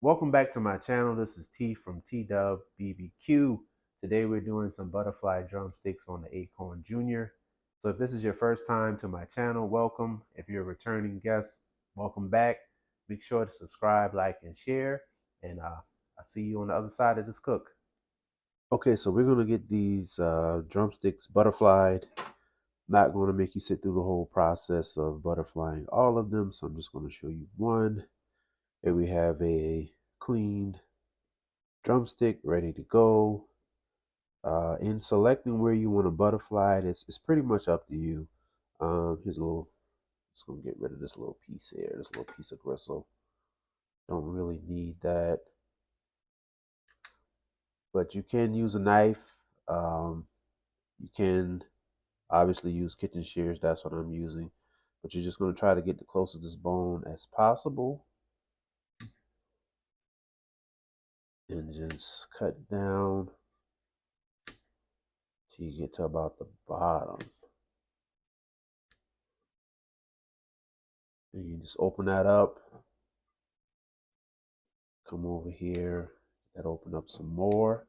Welcome back to my channel. This is T from T-Dubb BBQ. Today we're doing some butterfly drumsticks on the Akorn Jr. So if this is your first time to my channel, welcome. If you're a returning guest, welcome back. Make sure to subscribe, like, and share. And I'll see you on the other side of this cook. Okay, so we're gonna get these drumsticks butterflied. Not gonna make you sit through the whole process of butterflying all of them, so I'm just gonna show you one. Here we have a cleaned drumstick ready to go. In selecting where you want to butterfly it, it's pretty much up to you. Here's a little, just gonna get rid of this little piece here, this little piece of gristle. Don't really need that, but you can use a knife. You can obviously use kitchen shears, that's what I'm using, but you're just gonna try to get the closest to this bone as possible and just cut down till you get to about the bottom. And you just open that up, come over here, that open up some more.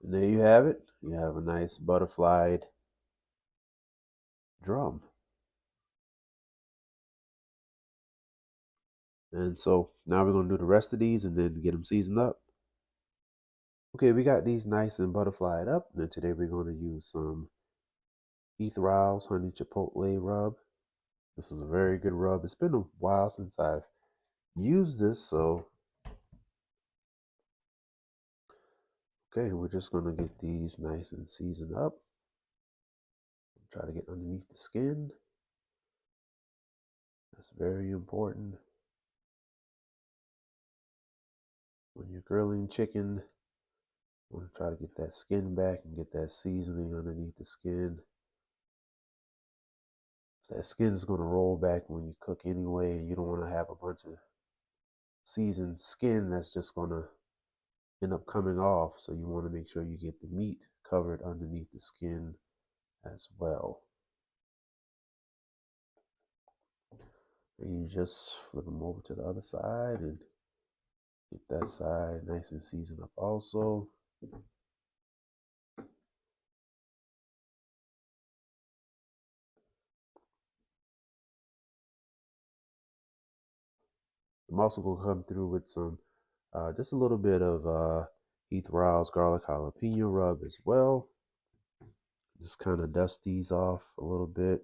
And there you have it. You have a nice butterflied drum. And so now we're going to do the rest of these and then get them seasoned up. Okay, we got these nice and butterflied up. And today we're going to use some Heath Rouse Honey Chipotle rub. This is a very good rub. It's been a while since I've used this, so okay, we're just going to get these nice and seasoned up. Try to get underneath the skin. That's very important. When you're grilling chicken, you want to try to get that skin back and get that seasoning underneath the skin. So that skin is going to roll back when you cook anyway, and you don't want to have a bunch of seasoned skin that's just going to end up coming off. So you want to make sure you get the meat covered underneath the skin as well. And you just flip them over to the other side and get that side nice and seasoned up also. I'm also going to come through with some, just a little bit of Heath Rouse garlic jalapeno rub as well. Just kind of dust these off a little bit.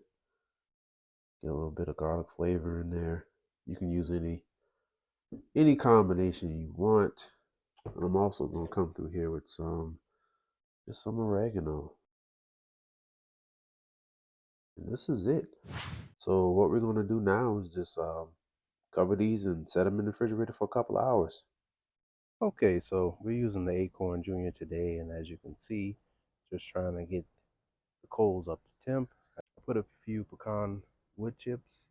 Get a little bit of garlic flavor in there. You can use any combination you want. And I'm also going to come through here with just some oregano. And this is it. So what we're going to do now is just cover these and set them in the refrigerator for a couple of hours. Okay, so we're using the Akorn Jr. today, and as you can see, just trying to get the coals up to temp. I put a few pecan wood chips.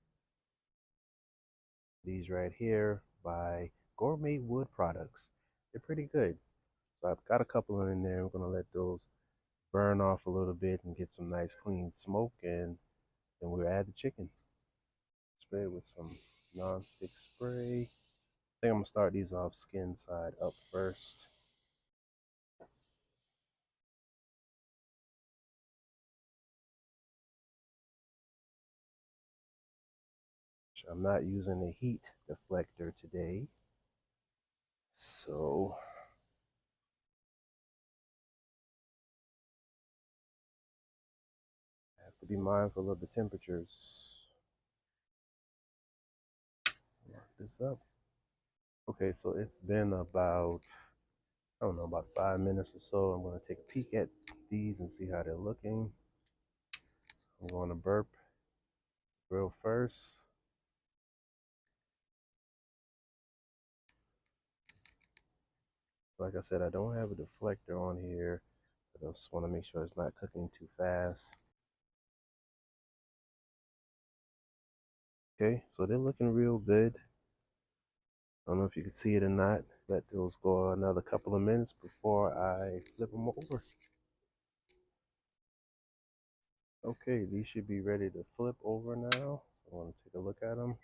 These right here by Gourmet Wood Products. They're pretty good. So I've got a couple in there. We're gonna let those burn off a little bit and get some nice clean smoke, and then we'll add the chicken. Spray it with some non-stick spray. I think I'm gonna start these off skin side up first. I'm not using a heat deflector today, so I have to be mindful of the temperatures. Lock this up. Okay, so it's been about, I don't know, about 5 minutes or so. I'm going to take a peek at these and see how they're looking. I'm going to grill first. Like I said, I don't have a deflector on here. I just want to make sure it's not cooking too fast. Okay, so they're looking real good. I don't know if you can see it or not. let those go another couple of minutes before I flip them over. Okay, these should be ready to flip over now. I want to take a look at them.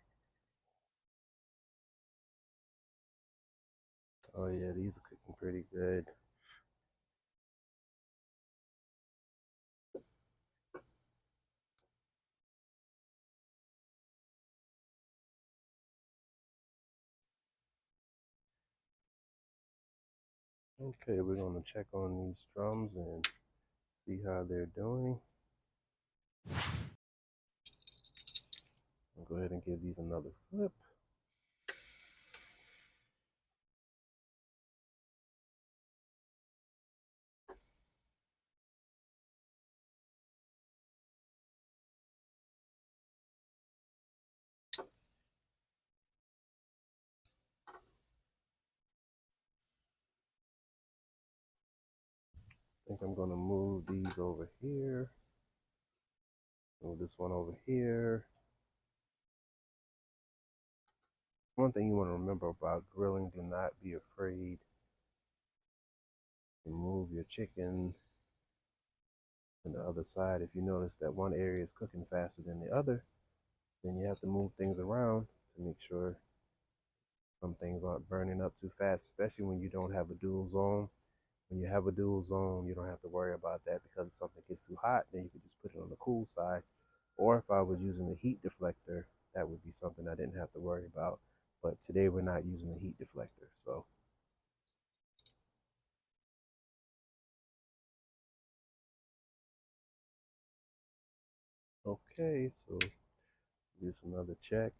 Oh yeah, these are cooking pretty good. Okay, we're going to check on these drums and see how they're doing. I'll go ahead and give these another flip. I think I'm going to move these over here. Move this one over here. One thing you want to remember about grilling, do not be afraid to move your chicken to the other side. If you notice that one area is cooking faster than the other, then you have to move things around to make sure some things aren't burning up too fast, especially when you don't have a dual zone. When you have a dual zone, you don't have to worry about that, because if something gets too hot, then you can just put it on the cool side. Or if I was using a heat deflector, that would be something I didn't have to worry about. But today we're not using a heat deflector, so. Okay, so just another check.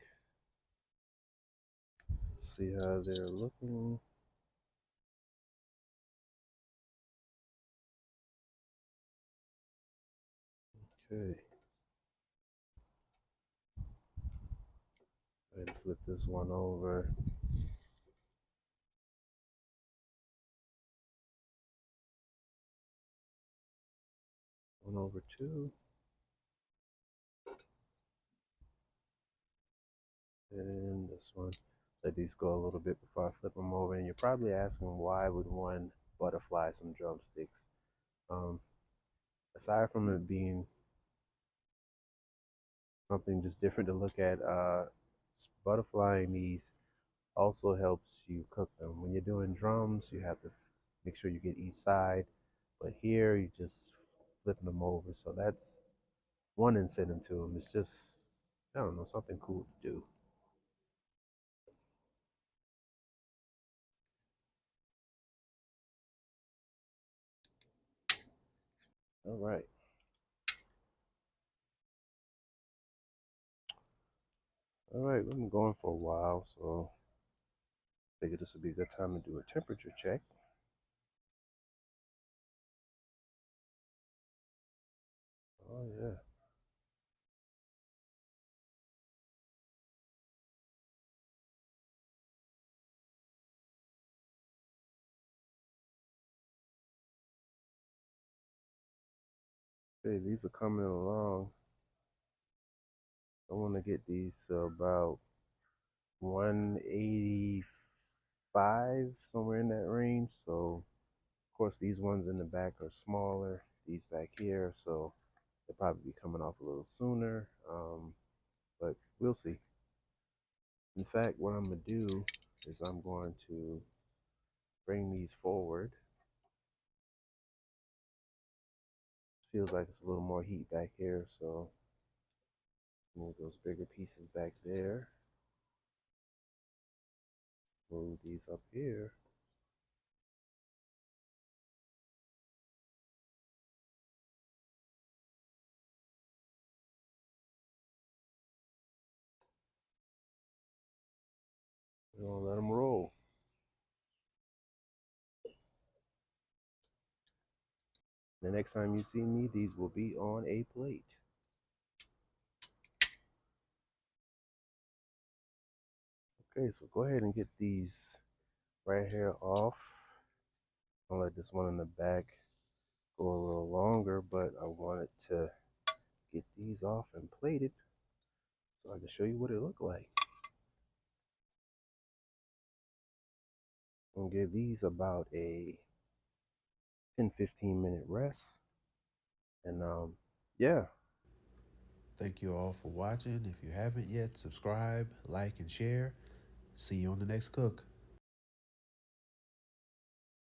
See how they're looking. Okay. Go ahead and flip this one over. One over two. And this one. Let these go a little bit before I flip them over. And you're probably asking, why would one butterfly some drumsticks? Aside from it being something just different to look at, butterflying these also helps you cook them. When you're doing drums, you have to make sure you get each side, but here you just flipping them over. So that's one incentive to them. It's just, I don't know, something cool to do. All right. All right, we've been going for a while, so I figured this would be a good time to do a temperature check. Oh yeah. Okay, these are coming along. I want to get these to about 185, somewhere in that range. So, of course, these ones in the back are smaller. These back here, so they'll probably be coming off a little sooner. But we'll see. In fact, what I'm gonna do is I'm going to bring these forward. Feels like it's a little more heat back here, so move those bigger pieces back there. Move these up here. We're gonna let them roll. The next time you see me, these will be on a plate. Okay, so go ahead and get these right here off. I'll let this one in the back go a little longer, but I wanted to get these off and plated so I can show you what it looked like. I'm gonna give these about a 10-15 minute rest. And yeah. Thank you all for watching. If you haven't yet, subscribe, like, and share. See you on the next cook.